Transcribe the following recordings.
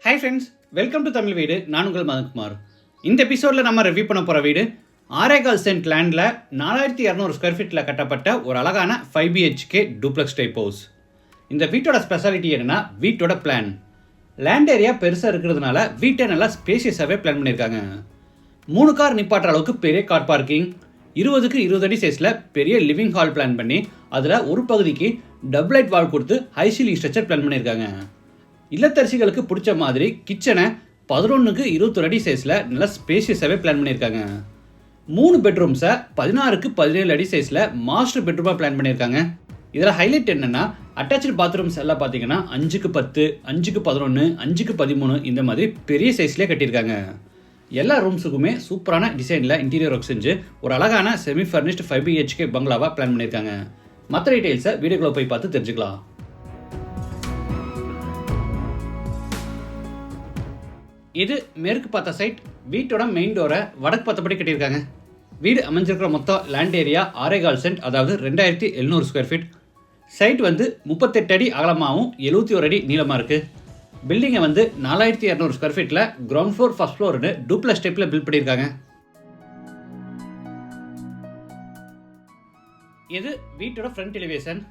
Hi friends, welcome to Tamil வீடு. நான் உங்கள் மதன்குமார். இந்த எபிசோடில் நம்ம ரிவ்யூ பண்ண போகிற வீடு 6.25 சென்ட் லேண்டில் 4200 ஸ்கொயர் ஃபீட்டில் கட்டப்பட்ட ஒரு அழகான 5 BHK டூப்ளெக்ஸ் டைப் ஹவுஸ். இந்த வீட்டோட ஸ்பெஷாலிட்டி என்னென்னா வீட்டோட பிளான். லேண்ட் ஏரியா பெருசாக இருக்கிறதுனால வீட்டை நல்லா ஸ்பேசியஸாகவே பிளான் பண்ணியிருக்காங்க. 3 கார் நிப்பாட்டுற அளவுக்கு பெரிய கார் பார்க்கிங், 20க்கு 20 அடி சைஸில் பெரிய லிவிங் ஹால் பிளான் பண்ணி அதில் ஒரு பகுதிக்கு டபுள் லைட் வால் கொடுத்து ஹை சீலிங் ஸ்ட்ரக்சர் பிளான் பண்ணியிருக்காங்க. இல்லத்தரசிகளுக்கு பிடிச்ச மாதிரி கிச்சனை 11க்கு 21 அடி சைஸில் நல்லா ஸ்பேஷியஸாகவே பிளான் பண்ணியிருக்காங்க. 3 பெட்ரூம்ஸை 16க்கு 17 அடி சைஸில் மாஸ்டர் பெட்ரூமாக பிளான் பண்ணியிருக்காங்க. இதில் ஹைலைட் என்னென்னா அட்டாச்சு பாத்ரூம்ஸ் எல்லாம் பார்த்தீங்கன்னா 5க்கு 10, 5க்கு 11, 5க்கு 13 இந்த மாதிரி பெரிய சைஸ்லேயே கட்டியிருக்காங்க. எல்லா ரூம்ஸுக்குமே சூப்பரான டிசைனில் இன்டீரியர் ஒர்க் செஞ்சு ஒரு அழகான செமி ஃபர்னிஷ்டு 5 BHK பங்களாவாக பிளான் பண்ணியிருக்காங்க. மற்ற டீட்டெயில்ஸை வீடியோக்குள்ளே போய் பார்த்து தெரிஞ்சுக்கலாம். இது மேற்கு பார்த்த சைட். வீட்டோட மெயின் டோரை வடக்கு பார்த்தபடி கட்டியிருக்காங்க. வீடு அமைஞ்சிருக்கிற மொத்தம் லேண்ட் ஏரியா 6.25 சென்ட், அதாவது 2700 ஸ்கொயர் ஃபீட். சைட் 38 அடி அகலமாகவும் 71 அடி நீளமாக இருக்குது. பில்டிங்கை 4200 ஸ்கொயர் ஃபீட்டில் கிரவுண்ட் ஃப்ளோர் ஃபர்ஸ்ட் ஃப்ளோர்னு டூப்ளெக்ஸ் டைப்பில் பில்ட் பண்ணியிருக்காங்க. இது வீட்டோட front elevation.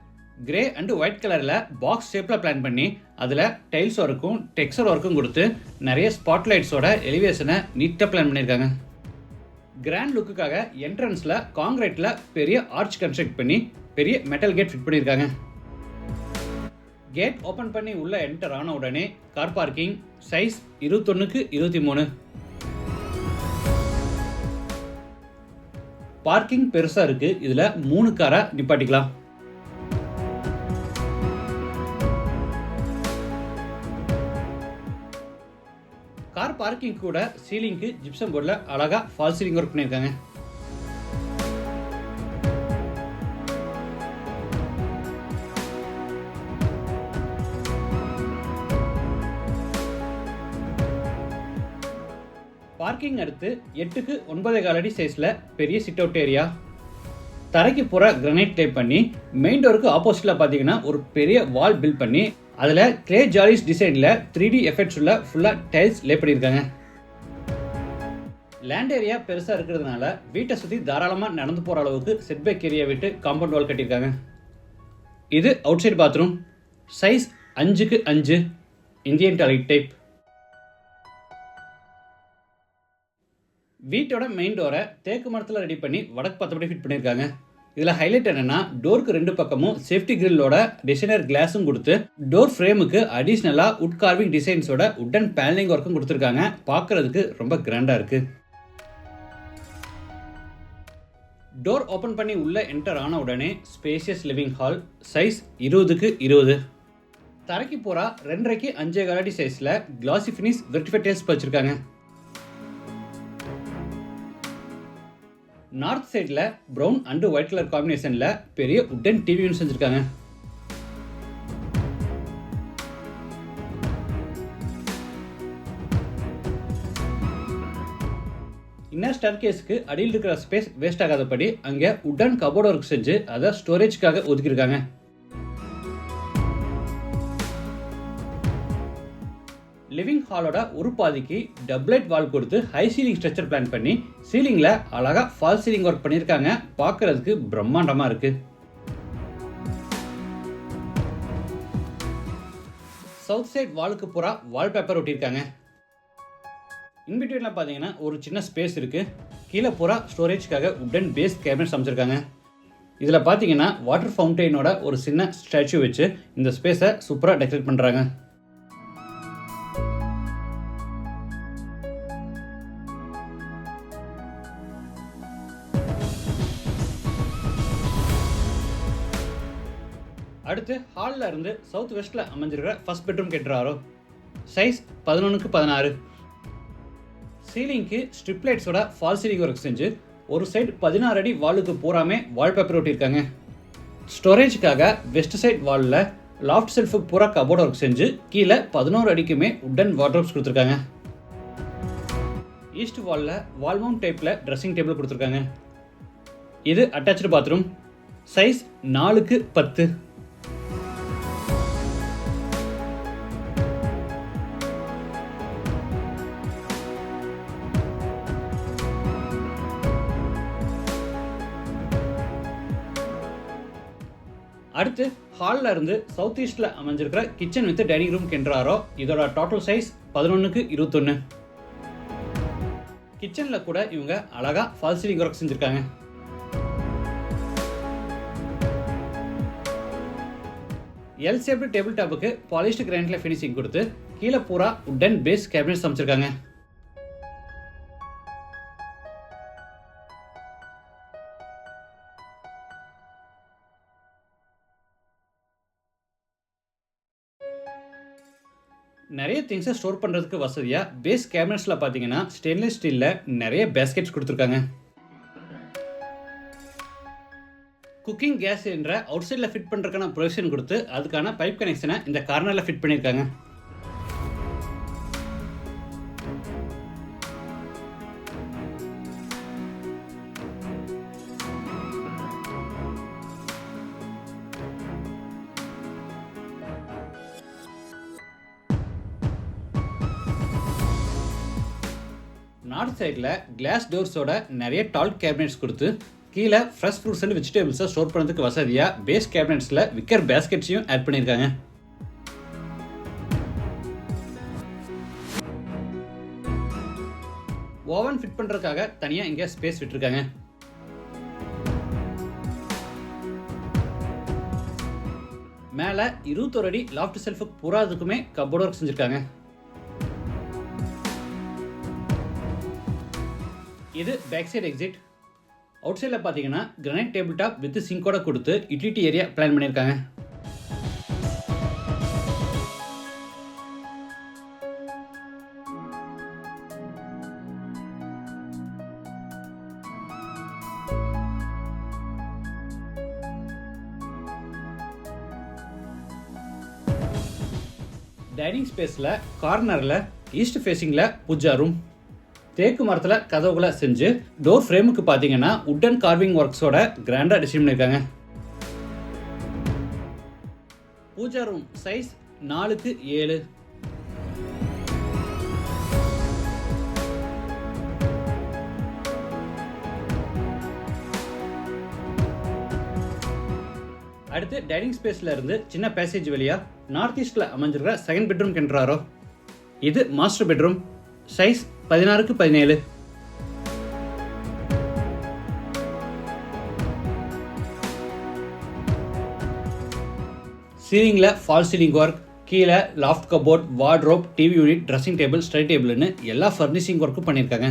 Grey and white கலரில் பாக்ஸ் ஷேப்பில் பிளான் பண்ணி அதில் டைல்ஸ் ஒர்க்கும் டெக்ஸ்சர் ஒர்க்கும் கொடுத்து நிறைய ஸ்பாட்லைட்ஸோட எலிவேஷனை நீட்டாக பிளான் பண்ணியிருக்காங்க. கிராண்ட் லுக்குக்காக என்ட்ரன்ஸில் காங்கிரீட்டில் பெரிய ஆர்ச் கன்ஸ்ட்ரக்ட் பண்ணி பெரிய மெட்டல் கேட் ஃபிட் பண்ணியிருக்காங்க. கேட் ஓப்பன் பண்ணி உள்ள என்டர் ஆன உடனே கார் பார்க்கிங் சைஸ் 21க்கு 23. பார்க்கிங் பெருசாக இருக்குது. இதில் 3 காரை நிப்பாட்டிக்கலாம். கார் பார்க்கிங் கூட சீலிங்க்கு ஜிப்சம் போர்டில் அழகா ஃபால் சீலிங் ஒர்க் பண்ணியிருக்காங்க. பார்க்கிங் அடுத்து 8க்கு 9.25 அடி சைஸில் பெரிய சிட் அவுட் ஏரியா. தரைக்கு பூரா கிரானைட் டைப் பண்ணி மெயின் டோருக்கு ஆப்போசிட்டில் பார்த்தீங்கன்னா ஒரு பெரிய வால் பில்ட் பண்ணி அதில் கிளே ஜாலிஸ் டிசைனில் 3D எஃபெக்ட்ஸ் உள்ள ஃபுல்லாக டைல்ஸ் லே பண்ணியிருக்காங்க. லேண்ட் ஏரியா பெருசாக இருக்கிறதுனால வீட்டை சுற்றி தாராளமாக நடந்து போகிற அளவுக்கு செட்பேக் ஏரியா விட்டு காம்பவுண்ட் வால் கட்டியிருக்காங்க. இது அவுட் சைட் பாத்ரூம். சைஸ் 5க்கு 5 இந்தியன் டாய்லெட் டைப். வீட்டோட மெயின் டோரை தேக்கு மரத்தில் ரெடி பண்ணி வடக்கு பார்த்தபடி ஃபிட் பண்ணியிருக்காங்க. இதில் ஹைலைட் என்னென்னா டோருக்கு 2 பக்கமும் சேஃப்டி கிரில்லோட டிசைனர் கிளாஸும் கொடுத்து டோர் ஃப்ரேமுக்கு அடிஷ்னலாக உட் கார்விங் டிசைன்ஸோட உட்டன் பேனலிங் ஒர்க்கும் கொடுத்துருக்காங்க. பார்க்குறதுக்கு ரொம்ப கிராண்டாக இருக்குது. டோர் ஓப்பன் பண்ணி உள்ளே என்டர் ஆன உடனே ஸ்பேசியஸ் லிவிங் ஹால். சைஸ் 20க்கு 20. தரைக்கு பூரா 2.5க்கு 5.25 அடி சைஸில் கிளாசி ஃபினிஷ் வெர்டிஃபைட் டைல்ஸ் வச்சுருக்காங்க. நார்த் சைடில் ப்ரௌன் அண்ட் ஒயிட் கலர் காம்பினேஷனில் பெரிய உட்டன் டிவி யூனிட் செஞ்சுருக்காங்க. இன்னர் ஸ்டேர்கேஸ்க்கு அடியில் இருக்கிற ஸ்பேஸ் வேஸ்ட் ஆகாதபடி அங்கே உட்டன் கபோர்ட் ஒர்க் செஞ்சு அதை ஸ்டோரேஜ்க்காக ஒதுக்கியிருக்காங்க. லிவிங் ஹாலோட ஒரு பாதிக்கு டபுள் லைட் வால் கொடுத்து ஹை சீலிங் ஸ்ட்ரக்சர் பிளான் பண்ணி சீலிங்கில் அழகாக ஃபால் சீலிங் ஒர்க் பண்ணியிருக்காங்க. பார்க்குறதுக்கு பிரம்மாண்டமாக இருக்குது. சவுத் சைட் வாலுக்கு பூரா வால்பேப்பர் ஒட்டியிருக்காங்க. இன்பிட்வீனில் பார்த்தீங்கன்னா ஒரு சின்ன ஸ்பேஸ் இருக்குது. கீழே பூரா ஸ்டோரேஜ்க்காக உட்டன் பேஸ் கேபினட்ஸ் அமைச்சிருக்காங்க. இதில் பார்த்தீங்கன்னா வாட்டர் ஃபவுண்டெயினோட ஒரு சின்ன ஸ்டாச்சு வச்சு இந்த ஸ்பேஸை சூப்பராக டெக்கரேட் பண்ணுறாங்க. அடுத்து ஹாலில் இருந்து சவுத் வெஸ்ட்டில் அமைஞ்சிருக்கிற ஃபர்ஸ்ட் பெட்ரூம் கட்டுறாரோ. சைஸ் 11க்கு 16. சீலிங்க்கு ஸ்ட்ரிப் லைட்ஸோட ஃபால் சீலிங் ஒர்க் செஞ்சு ஒரு சைடு 16 அடி வாலுக்கு பூராமே வால்பேப்பர் ஒட்டியிருக்காங்க. ஸ்டோரேஜுக்காக வெஸ்ட் சைட் வாலில் லாஃப்ட் செல்ஃபுக்கு பூரா கபோர்ட் ஒர்க் செஞ்சு கீழே 11 அடிக்குமே உட்டன் வார்ட்ரோப்ஸ் கொடுத்துருக்காங்க. ஈஸ்ட் வாலில் வால் மவுண்ட் டைப்பில் ட்ரெஸ்ஸிங் டேபிள் கொடுத்துருக்காங்க. இது அட்டாச்சு பாத்ரூம். சைஸ் 4க்கு 10. அடுத்து ஹாலில் இருந்து சவுத் ஈஸ்டில் அமைஞ்சிருக்கிற கிச்சன் வித் டைனிங் ரூம் கென்றாரோ. இதோட டோட்டல் சைஸ் 11x21. கிச்சனில் கூட இவங்க அழகாக ஃபால் சீலிங் ஒர்க் செஞ்சுருக்காங்க. எல் ஷேப்டு டேபிள் டாப்புக்கு பாலிஷ்டு கிரானைட்ல ஃபினிஷிங் கொடுத்து கீழே பூரா உட்டன் பேஸ் கேபினெட்ஸ் அமைச்சிருக்காங்க. நிறைய திங்ஸை ஸ்டோர் பண்ணுறதுக்கு வசதியாக பேஸ் கேபினட்ஸில் பார்த்தீங்கன்னா ஸ்டெயின்லெஸ் ஸ்டீலில் நிறைய பேஸ்கெட்ஸ் கொடுத்துருக்காங்க. குக்கிங் கேஸ் சிலிண்டரை அவுட் சைடில் ஃபிட் பண்ணுறதுக்கான ப்ரொவிஷன் கொடுத்து அதுக்கான பைப் கனெக்ஷனை இந்த கார்னரில் ஃபிட் பண்ணியிருக்காங்க. நார்த் சைடில் கிளாஸ் டோர்ஸோட நிறைய டால் கேபினெட்ஸ் கொடுத்து கீழே ஃப்ரெஷ் ஃப்ரூட்ஸ் அண்ட் வெஜிடபிள்ஸை ஸ்டோர் பண்ணுறதுக்கு வசதியாக பேஸ் கேபினெட்ஸில் விக்கர் பேஸ்கெட்ஸையும் ஆட் பண்ணியிருக்காங்க. ஓவன் ஃபிட் பண்ணுறதுக்காக தனியாக இங்கே ஸ்பேஸ் விட்டுருக்காங்க. மேலே 21 அடி லாஃப்ட் செல்ஃபு பூராதுக்குமே கப்போர்ட் ஒர்க் செஞ்சுருக்காங்க. இது பேக் சைடு எக்ஸிட். அவுட் சைடில் பார்த்தீங்கன்னா கிரானைட் டேபிள் டாப் வித் சிங்கோட கொடுத்து யூட்டிலிட்டி ஏரியா பிளான் பண்ணியிருக்காங்க. டைனிங் ஸ்பேஸில் கார்னரில் ஈஸ்ட் ஃபேஸிங்கில் பூஜா ரூம். தேக்கு மரத்தில் கதவுகளை செஞ்சு டோர் ஃப்ரேமுக்கு பார்த்தீங்கன்னா உட்டன் கார்விங் ஒர்க்ஸோட கிராண்டாக டிசைன் பண்ணியிருக்காங்க. Pooja room size 4x7. அடுத்து டைனிங் ஸ்பேஸில் இருந்து சின்ன பேசேஜ் வழியாக நார்த் ஈஸ்டில் அமைஞ்சிருக்கிற செகண்ட் பெட்ரூம் கென்றாரோ. இது மாஸ்டர் பெட்ரூம் சைஸ் 16x17. சீலிங்கில் ஃபால் சீலிங் ஒர்க், கீழே loft cupboard, wardrobe, TV unit, dressing table, study டேபிள்னு எல்லா ஃபர்னிஷிங் ஒர்க்கும் பண்ணியிருக்காங்க.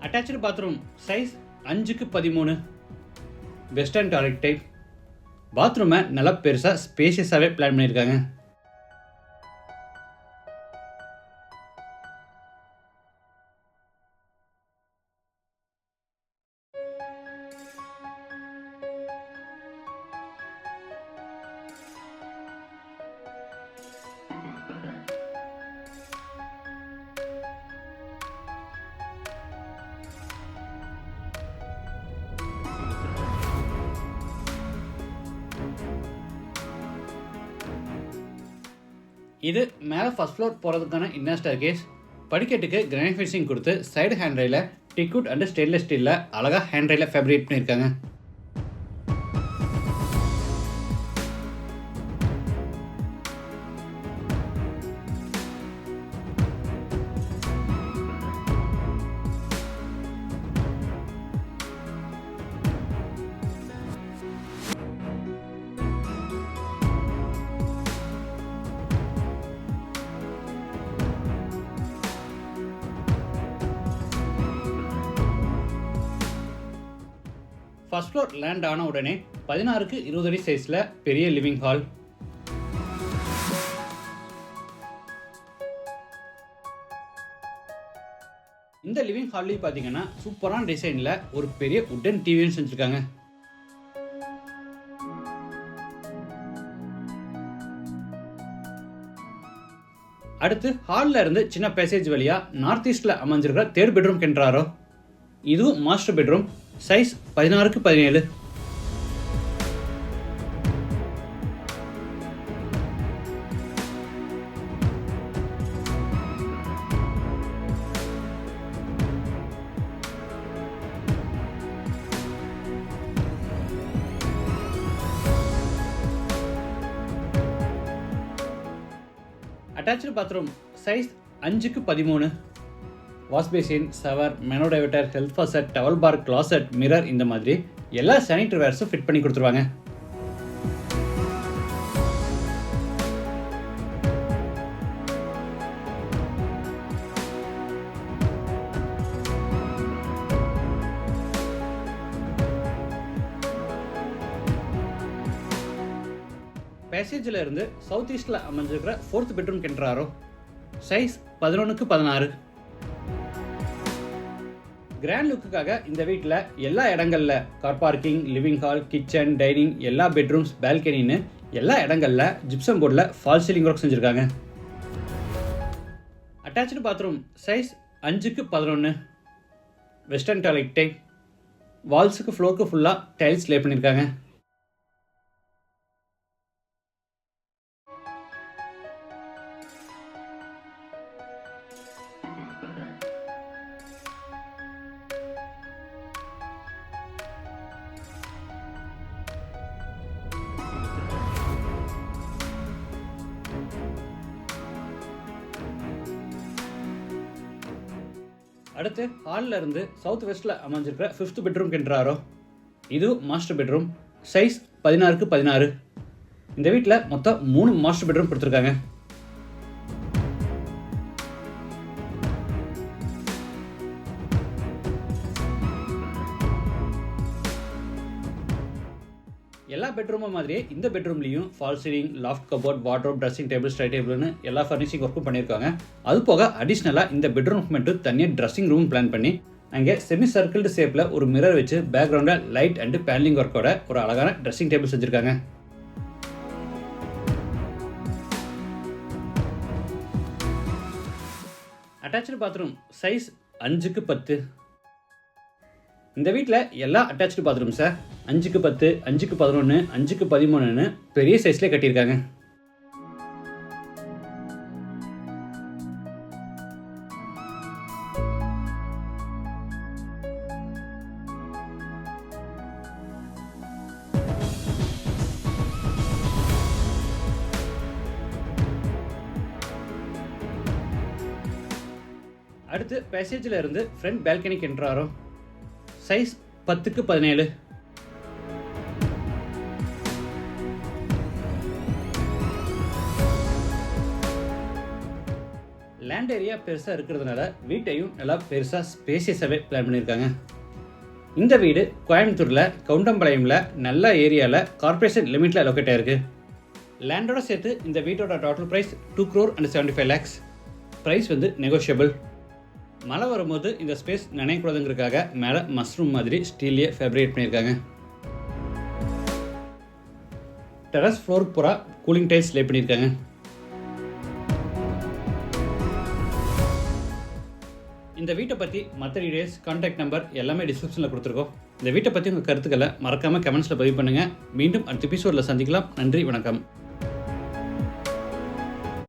Attach bathroom size 5x13. Western toilet type. பாத்ரூமை நல்லா பெருசாக ஸ்பேஷியஸாகவே பிளான் பண்ணியிருக்காங்க. இது மேலே ஃபர்ஸ்ட் ஃப்ளோர் போகிறதுக்கான இன்னர் ஸ்டேர்கேஸ். படிக்கட்டுக்கு கிரானைட் ஃபினிஷிங் கொடுத்து சைடு ஹேண்ட் ரைல டிக்வுட் அண்ட் ஸ்டெயின்லெஸ் ஸ்டீலில் அழகாக ஹேண்ட் ரைல ஃபேப்ரிகேட் பண்ணியிருக்காங்க. ஃபர்ஸ்ட் ஃப்ளோர் லேண்ட் ஆன உடனே 16x20 அடி சைஸில் பெரிய லிவிங் ஹால். இந்த லிவிங் ஹால்லையும் பார்த்தீங்கன்னா சூப்பரான டிசைனில் ஒரு பெரிய உட்டன் டிவியும் செஞ்சுருக்காங்க. அடுத்து ஹாலில் இருந்து சின்ன பேசேஜ் வழியாக நார்த் ஈஸ்டில் அமைஞ்சிருக்கிற தேர்ட் பெட்ரூம் கென்றாரோ. இதுவும் master bedroom size 16x17. Attach bathroom size 5x13. Wash basin, shower, mono diverter, health faucet, towel bar, closet, mirror இந்த மாதிரி எல்லா சானிட்டரி வேர்ஸும் ஃபிட் பண்ணி கொடுத்துருவாங்க. பேசேஜில் இருந்து சவுத் ஈஸ்டில் அமைஞ்சிருக்கிற 4th பெட்ரூம் கென்றாரோ. Size 11x16. கிராண்ட் லுக்குக்காக இந்த வீட்டில் எல்லா இடங்களில் car parking, living hall, kitchen, dining, எல்லா பெட்ரூம்ஸ், பால்கனின்னு எல்லா இடங்களில் ஜிப்சம் போர்டில் ஃபால் சீலிங் ஒர்க் செஞ்சுருக்காங்க. Attach bathroom size 5x11. Western toilet type. வால்ஸுக்கு ஃப்ளோருக்கு ஃபுல்லாக டைல்ஸ் லே பண்ணியிருக்காங்க. அடுத்து ஹாலில் இருந்து சவுத் வெஸ்ட்டில் அமைஞ்சிருக்கிற 5th பெட்ரூம் கென்றாரோ. இது மாஸ்டர் பெட்ரூம். Size 16x16. இந்த வீட்டில் மொத்தம் 3 மாஸ்டர் பெட்ரூம் கொடுத்துருக்காங்க. எல்லா பெட்ரூமும் மாதிரியே இந்த பெட்ரூம்லேயும் fall ceiling, loft cupboard, wardrobe, dressing table, study டேபிள்னு எல்லா ஃபர்னிஷிங் ஒர்க்கும் பண்ணியிருக்காங்க. அது போக அடிஷ்னலாக இந்த பெட்ரூம் மட்டும் தனியாக ட்ரெஸ்ஸிங் ரூம் பிளான் பண்ணி அங்கே செமி சர்க்கிள்டு ஷேப்பில் ஒரு மிரர் வச்சு பேக்ரவுண்டில் லைட் அண்ட் பேனலிங் ஒர்க்கோட ஒரு அழகான ட்ரெஸ்ஸிங் டேபிள் செஞ்சுருக்காங்க. Attach bathroom size 5x10. இந்த வீட்டில் எல்லா அட்டாச்சு பாத்ரூம்ஸை 5x10, 5x11, 5x13ன்னு பெரிய சைஸ்லேயே கட்டியிருக்காங்க. அடுத்து பேசேஜில் இருந்து ஃப்ரண்ட் பால்கனிக்கு என்ட்ராரோ. Size 10x17. லேண்ட் ஏரியா பெருசாக இருக்கிறதுனால வீட்டையும் நல்லா பெருசாக ஸ்பேசியஸாகவே பிளான் பண்ணியிருக்காங்க. இந்த வீடு கோயம்புத்தூரில் கவுண்டம்பாளையமில் நல்ல ஏரியாவில் கார்பரேஷன் லிமிட்டில் லொக்கேட் ஆயிருக்கு. லேண்டோட சேர்த்து இந்த வீட்டோட டோட்டல் ப்ரைஸ் 2,75 lakhs. ப்ரைஸ் வந்து நெகோஷியபிள். மழை வரும்போது இந்த ஸ்பேஸ் நினைக்கூடாதுங்கிறதுக்காக மேலே மஷ்ரூம் மாதிரி ஸ்டீல்லே ஃபேப்ரிகேட் பண்ணியிருக்காங்க. டெரஸ் ஃப்ளோர் பூரா கூலிங் டைல்ஸ் லே பண்ணியிருக்காங்க. இந்த வீட்டை பற்றி மற்ற டீடைல்ஸ், கான்டாக்ட் நம்பர் எல்லாமே டிஸ்கிரிப்ஷனில் கொடுத்துருக்கோம். இந்த வீட்டை பற்றி உங்கள் கருத்துக்களை மறக்காமல் கமெண்ட்ஸில் பதிவு பண்ணுங்கள். மீண்டும் அடுத்த எபிசோடில் சந்திக்கலாம். நன்றி, வணக்கம்.